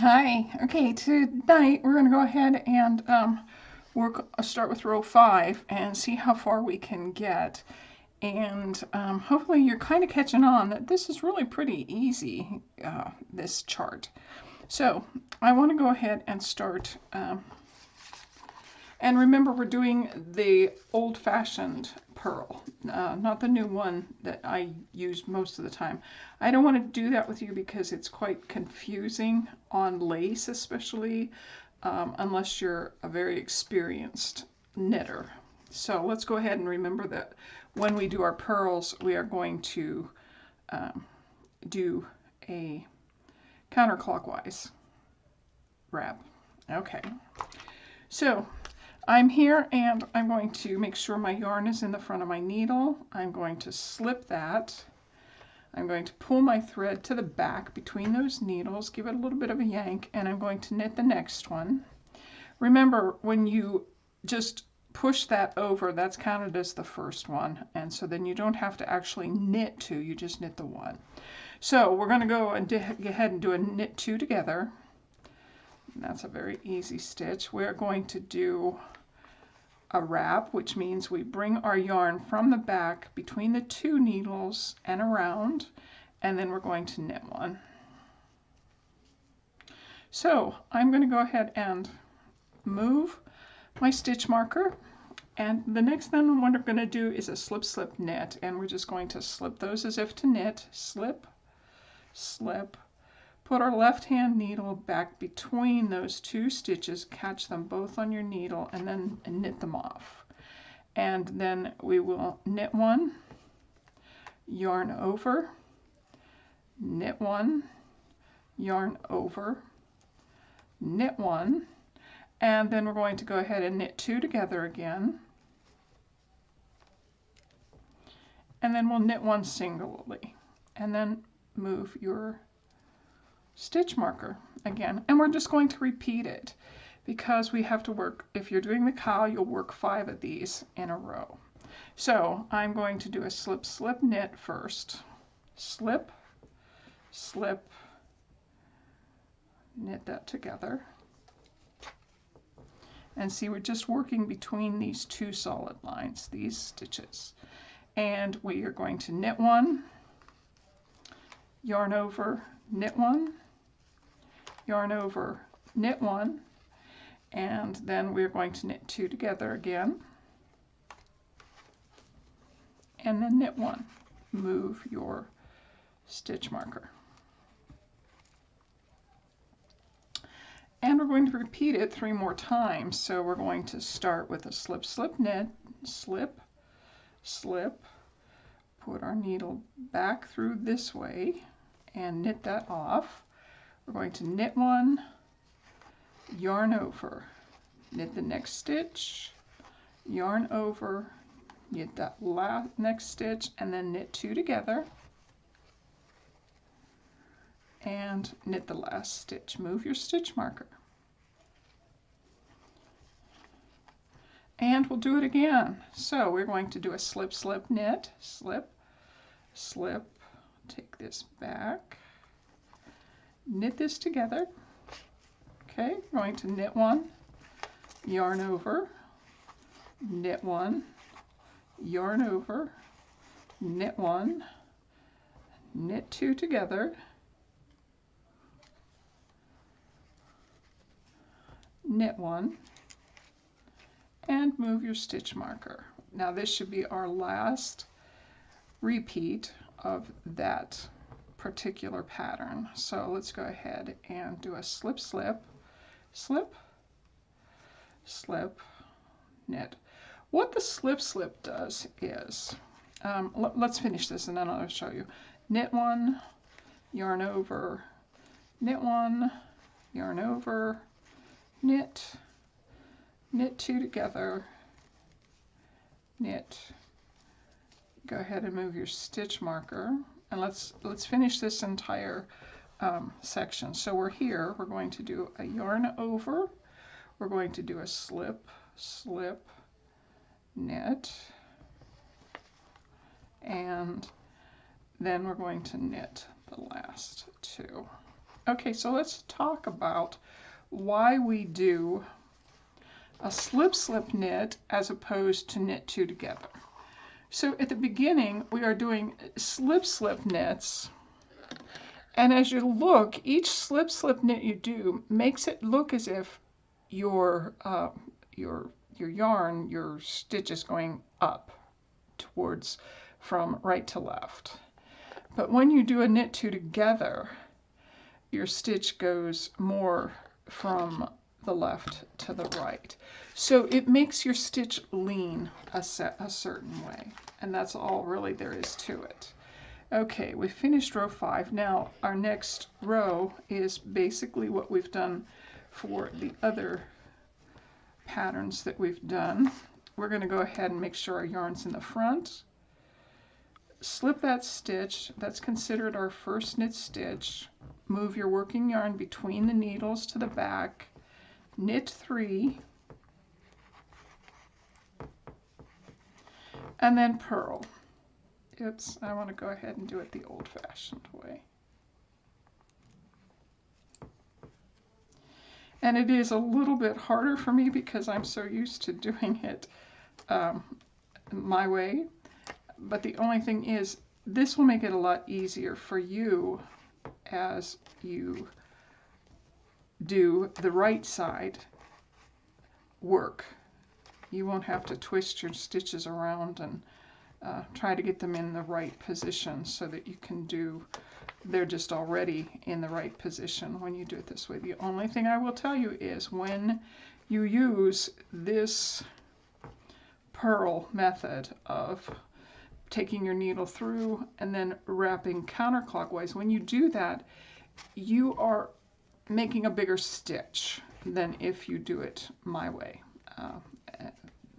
Hi. Okay, tonight we're going to go ahead and start with row 5 and see how far we can get. And hopefully you're kind of catching on that this is really pretty easy, this chart. So I want to go ahead and start. And remember, we're doing the old-fashioned purl, not the new one that I use most of the time. I don't want to do that with you because it's quite confusing on lace, especially unless you're a very experienced knitter. So let's go ahead and remember that when we do our purls, we are going to do a counterclockwise wrap. Okay, so I'm here and I'm going to make sure my yarn is in the front of my needle. I'm going to slip that. I'm going to pull my thread to the back between those needles, give it a little bit of a yank, and I'm going to knit the next one. Remember, when you just push that over, that's counted as the first one, and so then you don't have to actually knit two, you just knit the one. So we're going to go and go ahead and do a knit two together. That's a very easy stitch. We're going to do a wrap, which means we bring our yarn from the back between the two needles and around, and then we're going to knit one. So I'm going to go ahead and move my stitch marker, and the next thing what we're going to do is a slip slip knit, and we're just going to slip those as if to knit, slip, slip, put our left hand needle back between those two stitches, catch them both on your needle, and then knit them off. And then we will knit one, yarn over, knit one, yarn over, knit one, and then we're going to go ahead and knit two together again. And then we'll knit one singly, and then move your stitch marker again, and we're just going to repeat it because we have to work, if you're doing the cowl, you'll work 5 of these in a row. So I'm going to do a slip slip knit first, slip slip, knit that together, and see, we're just working between these two solid lines, these stitches, and we are going to knit one, yarn over, knit one, yarn over, knit one, and then we're going to knit two together again, and then knit one. Move your stitch marker. And we're going to repeat it 3 more times. So we're going to start with a slip slip knit, slip, slip, put our needle back through this way and knit that off. We're going to knit one, yarn over, knit the next stitch, yarn over, knit that next stitch, and then knit two together and knit the last stitch. Move your stitch marker. And we'll do it again. So we're going to do a slip slip knit, slip, slip, take this back, knit this together. Okay, we're going to knit one, yarn over, knit one, yarn over, knit one, knit two together, knit one, and move your stitch marker. Now this should be our last repeat of that particular pattern. So let's go ahead and do a slip slip, slip, slip, knit. What the slip slip does is, let's finish this and then I'll show you. Knit one, yarn over, knit one, yarn over, knit, knit two together, knit, go ahead and move your stitch marker, and let's finish this entire section. So we're here, we're going to do a yarn over, we're going to do a slip, slip, knit, and then we're going to knit the last two. Okay, so let's talk about why we do a slip-slip knit as opposed to knit two together. So at the beginning, we are doing slip-slip knits, and as you look, each slip-slip knit you do makes it look as if your yarn, your stitch is going up towards from right to left. But when you do a knit two together, your stitch goes more from the left to the right. So it makes your stitch lean a certain way, and that's all really there is to it. Okay, we finished row 5. Now our next row is basically what we've done for the other patterns that we've done. We're going to go ahead and make sure our yarn's in the front. Slip that stitch, that's considered our first knit stitch. Move your working yarn between the needles to the back, knit 3, and then purl. Oops, I want to go ahead and do it the old-fashioned way. And it is a little bit harder for me because I'm so used to doing it my way. But the only thing is, this will make it a lot easier for you as you do the right side work. You won't have to twist your stitches around and try to get them in the right position so that you can do, they're just already in the right position when you do it this way. The only thing I will tell you is when you use this purl method of taking your needle through and then wrapping counterclockwise, when you do that, you are making a bigger stitch than if you do it my way,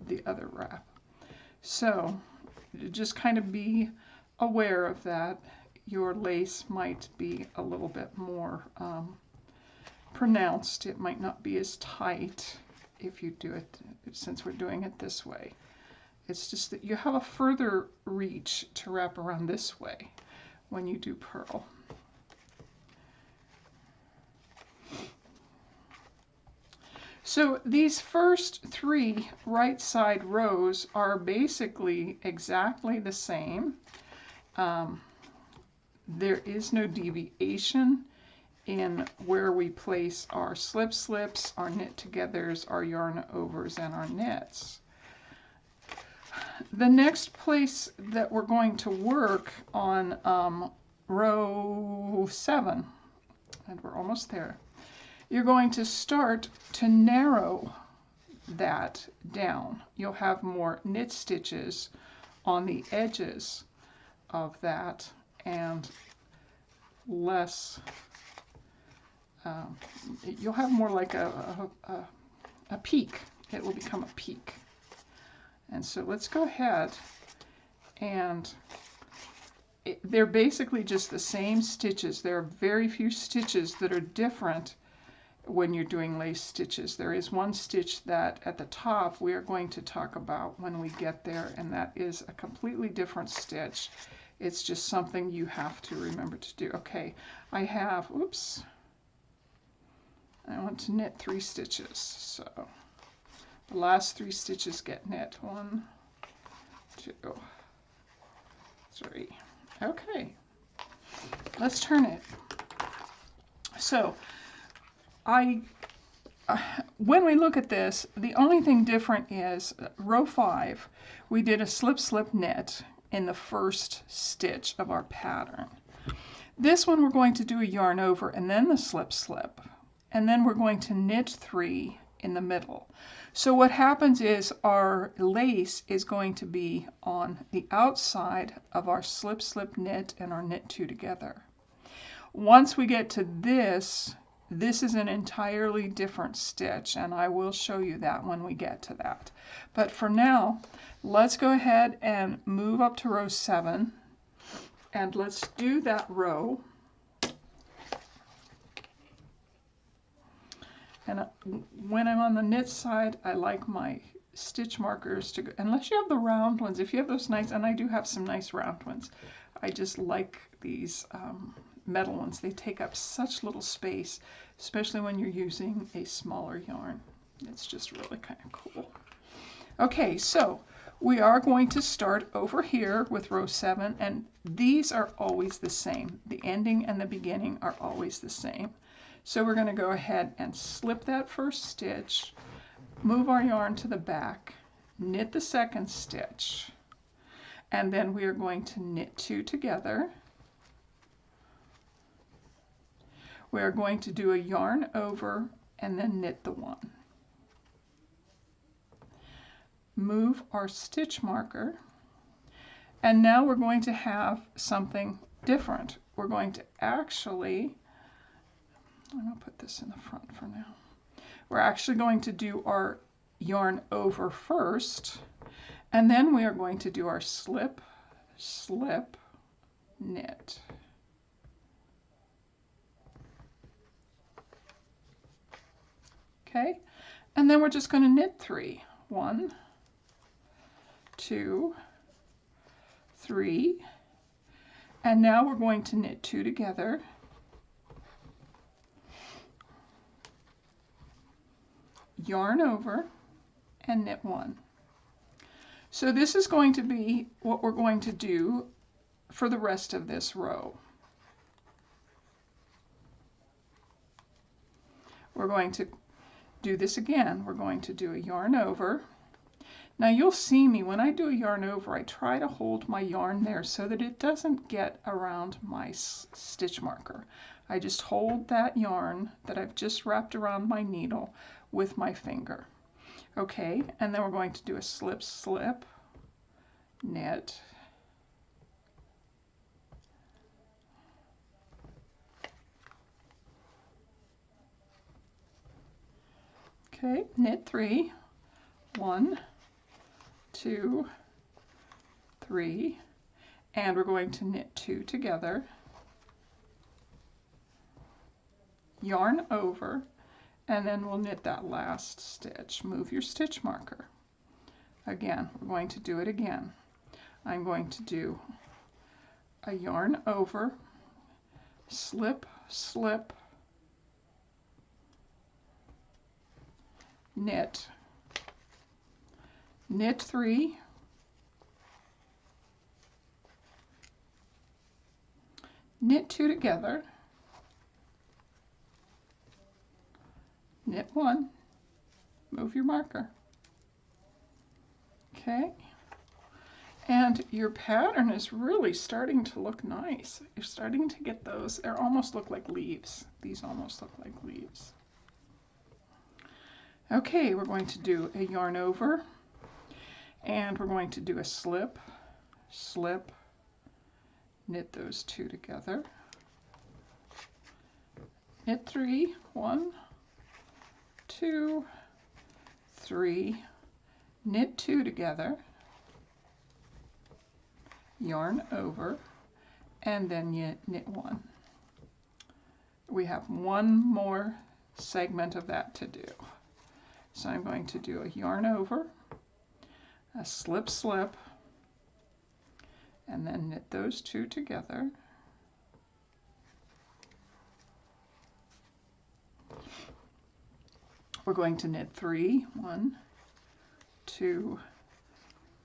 the other wrap. So just kind of be aware of that. Your lace might be a little bit more pronounced. It might not be as tight if you do it, since we're doing it this way. It's just that you have a further reach to wrap around this way when you do purl. So these first 3 right side rows are basically exactly the same. There is no deviation in where we place our slip-slips, our knit-togethers, our yarn-overs, and our knits. The next place that we're going to work on row 7, and we're almost there, you're going to start to narrow that down. You'll have more knit stitches on the edges of that and less, you'll have more like a peak. It will become a peak. And so let's go ahead, and they're basically just the same stitches. There are very few stitches that are different when you're doing lace stitches. There is one stitch that at the top we are going to talk about when we get there, and that is a completely different stitch. It's just something you have to remember to do. Okay, I have, oops, I want to knit 3 stitches, so the last 3 stitches get knit. 1, 2, 3. Okay, let's turn it. So when we look at this, the only thing different is row 5, we did a slip-slip knit in the first stitch of our pattern. This one we're going to do a yarn over and then the slip-slip, and then we're going to knit 3 in the middle. So what happens is our lace is going to be on the outside of our slip-slip knit and our knit 2 together. Once we get to this, this is an entirely different stitch, and I will show you that when we get to that. But for now, let's go ahead and move up to row 7, and let's do that row. And when I'm on the knit side, I like my stitch markers to go, unless you have the round ones. If you have those nice, and I do have some nice round ones, I just like these metal ones. They take up such little space, especially when you're using a smaller yarn. It's just really kind of cool. Okay, so we are going to start over here with row 7, and these are always the same. The ending and the beginning are always the same. So we're going to go ahead and slip that first stitch, move our yarn to the back, knit the second stitch, and then we are going to knit 2 together. We are going to do a yarn over and then knit the 1. Move our stitch marker, and now we're going to have something different. We're going to actually, I'm going to put this in the front for now. We're actually going to do our yarn over first, and then we are going to do our slip, slip, knit. Okay, and then we're just going to knit 3. 1, 2, 3, and now we're going to knit 2 together, yarn over, and knit 1. So this is going to be what we're going to do for the rest of this row. We're going to do this again. We're going to do a yarn over. Now you'll see me when I do a yarn over, I try to hold my yarn there so that it doesn't get around my stitch marker. I just hold that yarn that I've just wrapped around my needle with my finger. Okay, and then we're going to do a slip, slip, knit, okay, knit 3, 1, 2, 3, and we're going to knit 2 together, yarn over, and then we'll knit that last stitch. Move your stitch marker. Again, we're going to do it again. I'm going to do a yarn over, slip, slip, knit, knit 3, knit 2 together, knit 1, move your marker. Okay, and your pattern is really starting to look nice. You're starting to get those, they almost look like leaves. These almost look like leaves. Okay, we're going to do a yarn over, and we're going to do a slip, slip, knit those 2 together, knit 3, 1, 2, 3, knit 2 together, yarn over, and then you knit 1. We have one more segment of that to do. So I'm going to do a yarn over, a slip, slip, and then knit those 2 together. We're going to knit 3, 1, 2,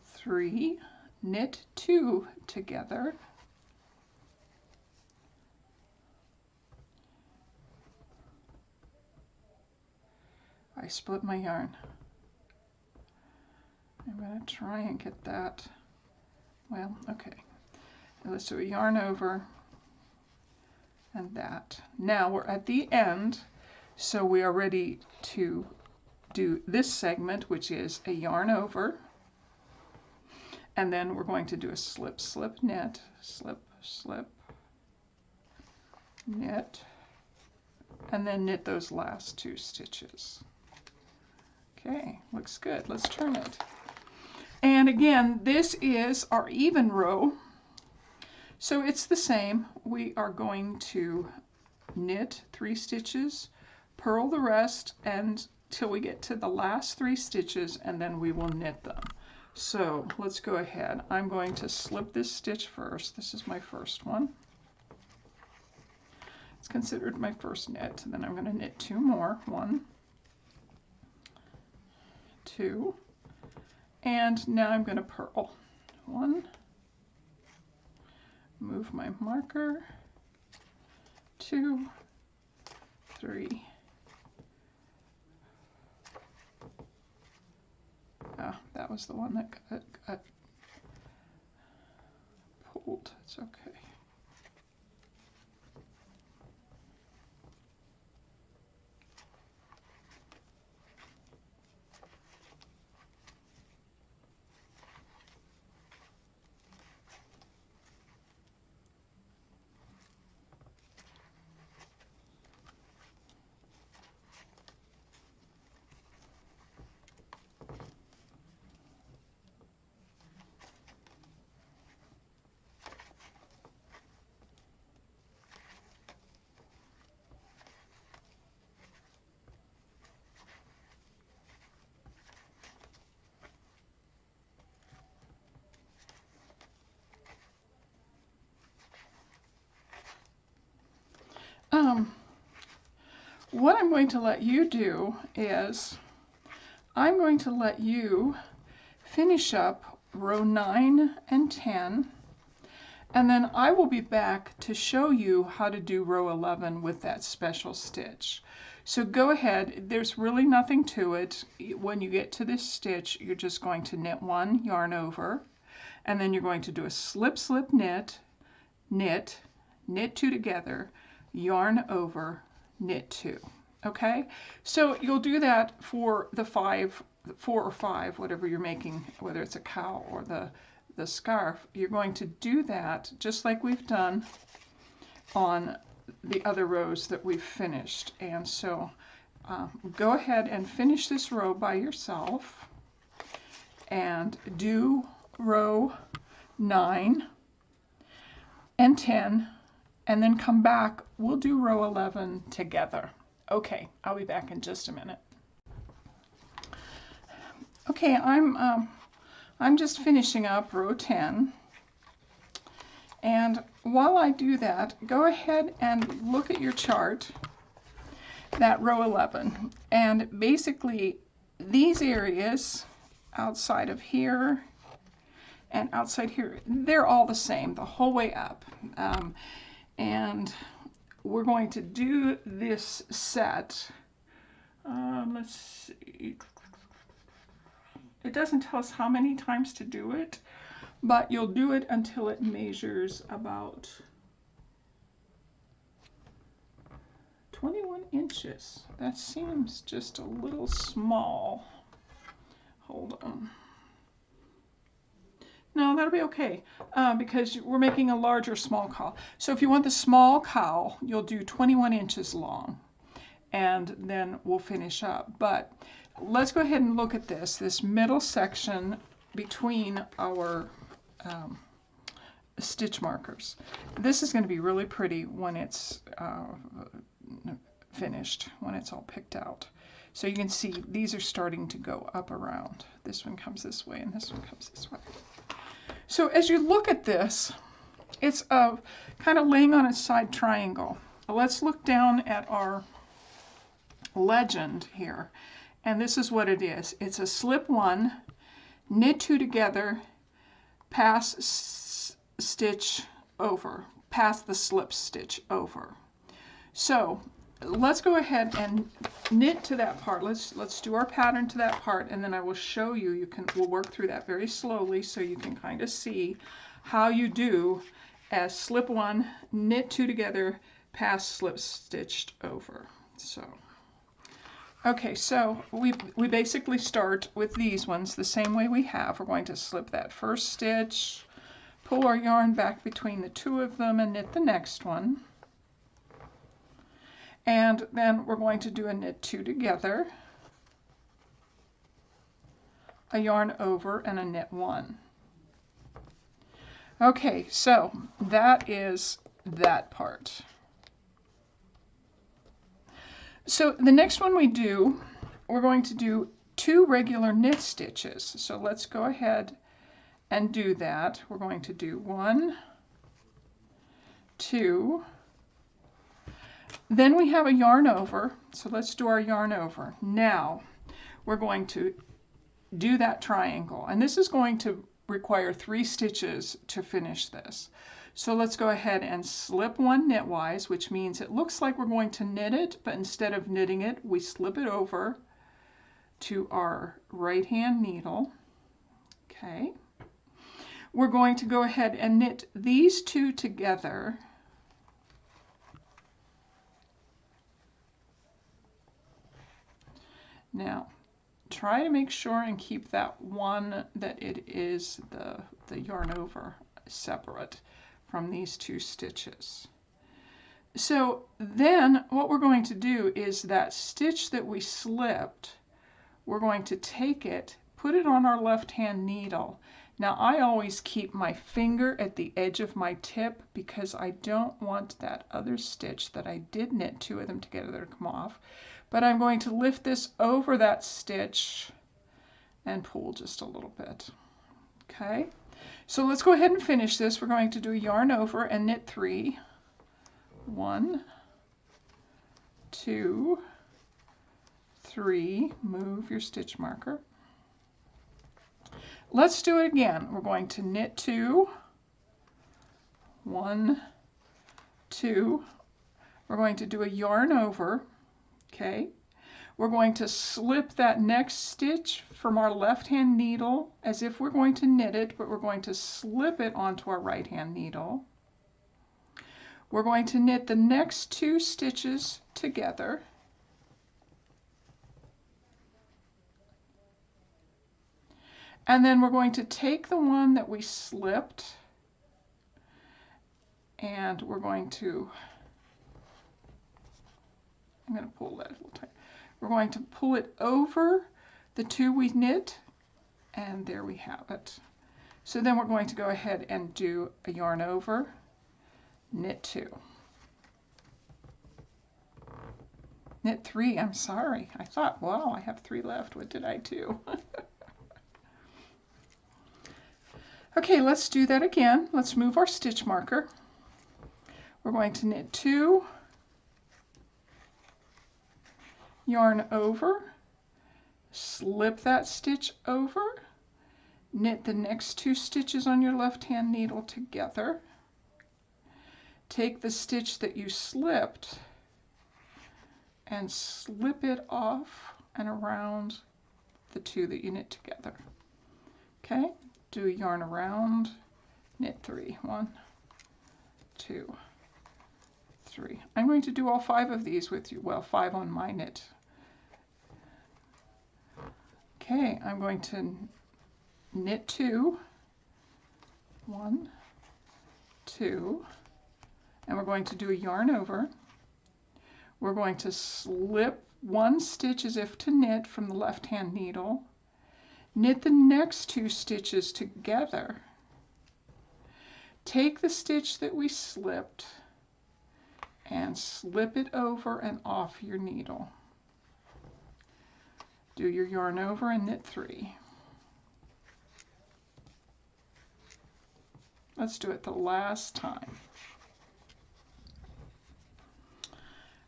3, knit 2 together, I split my yarn. I'm going to try and get that, well, okay. Let's do a yarn over and that. Now we're at the end, so we are ready to do this segment, which is a yarn over, and then we're going to do a slip, slip, knit, slip, slip, knit, and then knit those last 2 stitches. Okay, looks good. Let's turn it. And again, this is our even row. So it's the same. We are going to knit 3 stitches, purl the rest until we get to the last 3 stitches, and then we will knit them. So let's go ahead. I'm going to slip this stitch first. This is my first one. It's considered my first knit. And then I'm going to knit 2 more. 1, 2, and now I'm going to purl. 1, move my marker, 2, 3. Ah, that was the one that got pulled. It's okay. What I'm going to let you do is I'm going to let you finish up row 9 and 10, and then I will be back to show you how to do row 11 with that special stitch. So go ahead, there's really nothing to it. When you get to this stitch, you're just going to knit 1, yarn over, and then you're going to do a slip, slip, knit, knit, knit 2 together, yarn over, knit 2. Okay, so you'll do that for the 4 or 5, whatever you're making, whether it's a cowl or the scarf. You're going to do that just like we've done on the other rows that we've finished. And so go ahead and finish this row by yourself and do row 9 and 10, and then come back. We'll do row 11 together. Okay, I'll be back in just a minute. Okay, I'm just finishing up row 10, and while I do that, go ahead and look at your chart, that row 11, and basically these areas outside of here and outside here, they're all the same the whole way up, and we're going to do this set. Let's see. It doesn't tell us how many times to do it, but you'll do it until it measures about 21 inches. That seems just a little small. Hold on. No, that'll be okay, because we're making a larger small cowl. So if you want the small cowl, you'll do 21 inches long, and then we'll finish up. But let's go ahead and look at this middle section between our stitch markers. This is going to be really pretty when it's finished, when it's all picked out. So you can see these are starting to go up around. This one comes this way and this one comes this way. So as you look at this, it's kind of laying on its side triangle. Let's look down at our legend here, and this is what it is. It's a slip 1, knit 2 together, pass stitch over, pass the slip stitch over. So let's go ahead and knit to that part. Let's do our pattern to that part, and then I will show you. We'll work through that very slowly so you can kind of see how you do as slip 1, knit 2 together, pass slip stitched over. So okay, so we basically start with these ones the same way we have. We're going to slip that first stitch, pull our yarn back between the 2 of them, and knit the next one. And then we're going to do a knit 2 together, a yarn over, and a knit 1. Okay, so that is that part. So the next one we do, we're going to do 2 regular knit stitches. So let's go ahead and do that. We're going to do 1, 2. Then we have a yarn over. So let's do our yarn over. Now we're going to do that triangle. And this is going to require 3 stitches to finish this. So let's go ahead and slip 1 knitwise, which means it looks like we're going to knit it, but instead of knitting it, we slip it over to our right hand needle. Okay. We're going to go ahead and knit these 2 together. Now, try to make sure and keep that one that it is the yarn over separate from these 2 stitches. So then what we're going to do is that stitch that we slipped, we're going to take it, put it on our left hand needle. Now I always keep my finger at the edge of my tip because I don't want that other stitch that I did knit 2 of them together to come off. But I'm going to lift this over that stitch and pull just a little bit. Okay, so let's go ahead and finish this. We're going to do a yarn over and knit 3. 1, 2, 3. Move your stitch marker. Let's do it again. We're going to knit 2. 1, 2. We're going to do a yarn over. Okay, we're going to slip that next stitch from our left hand needle as if we're going to knit it, but we're going to slip it onto our right hand needle. We're going to knit the next 2 stitches together. And then we're going to take the one that we slipped and we're going to, I'm going to pull that a little tight. We're going to pull it over the 2 we knit, and there we have it. So then we're going to go ahead and do a yarn over, knit 2. Knit 3, I'm sorry. I thought, wow, I have 3 left. What did I do? Okay, let's do that again. Let's move our stitch marker. We're going to knit 2, yarn over, slip that stitch over, knit the next 2 stitches on your left hand needle together, take the stitch that you slipped and slip it off and around the 2 that you knit together. Okay, do a yarn around, knit 3. 1, 2, 3. I'm going to do all 5 of these with you. Well, 5 on my knit. Okay, I'm going to knit 2. 1, 2, and we're going to do a yarn over. We're going to slip 1 stitch as if to knit from the left hand needle. Knit the next 2 stitches together. Take the stitch that we slipped and slip it over and off your needle. Do your yarn over and knit 3. Let's do it the last time.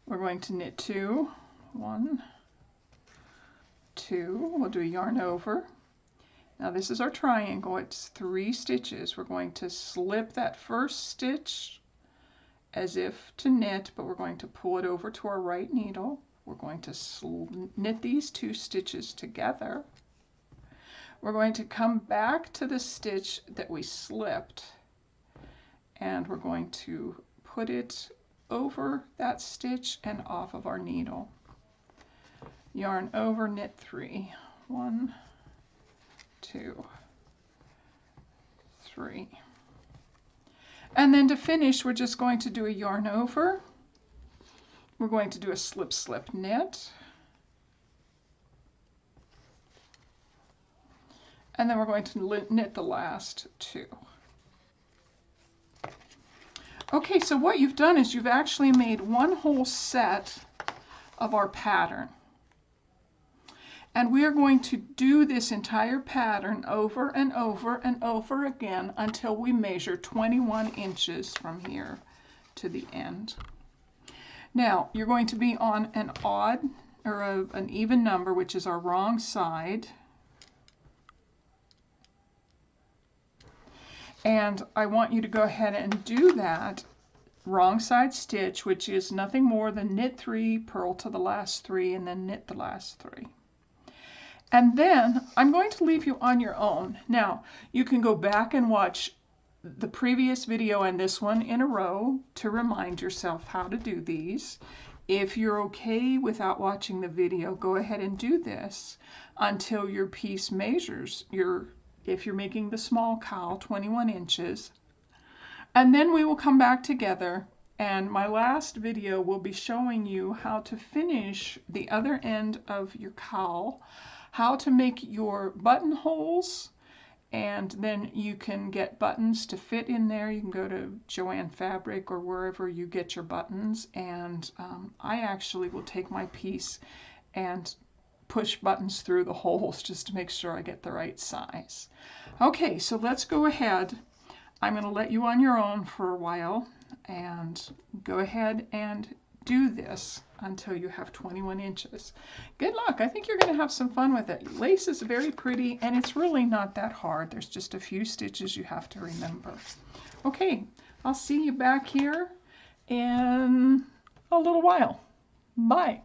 We're going to knit 2. 1, 2. We'll do a yarn over. Now this is our triangle. It's 3 stitches. We're going to slip that first stitch as if to knit, but we're going to pull it over to our right needle. We're going to knit these 2 stitches together. We're going to come back to the stitch that we slipped, and we're going to put it over that stitch and off of our needle. Yarn over, knit 3. 1, 2, 3. And then to finish, we're just going to do a yarn over. We're going to do a slip, slip, knit. And then we're going to knit the last 2. Okay, so what you've done is you've actually made one whole set of our pattern. And we are going to do this entire pattern over and over and over again until we measure 21 inches from here to the end. Now, you're going to be on an odd or an even number, which is our wrong side. And I want you to go ahead and do that wrong side stitch, which is nothing more than knit 3, purl to the last 3, and then knit the last 3. And then I'm going to leave you on your own. Now, you can go back and watch the previous video and this one in a row to remind yourself how to do these. If you're okay without watching the video, go ahead and do this until your piece measures if you're making the small cowl, 21 inches. And then we will come back together, and my last video will be showing you how to finish the other end of your cowl, how to make your buttonholes, and then you can get buttons to fit in there. You can go to Joann Fabric or wherever you get your buttons, and I actually will take my piece and push buttons through the holes just to make sure I get the right size. Okay, so let's go ahead. I'm going to let you on your own for a while and go ahead and do this until you have 21 inches. Good luck. I think you're going to have some fun with it. Lace is very pretty and it's really not that hard. There's just a few stitches you have to remember. Okay, I'll see you back here in a little while. Bye.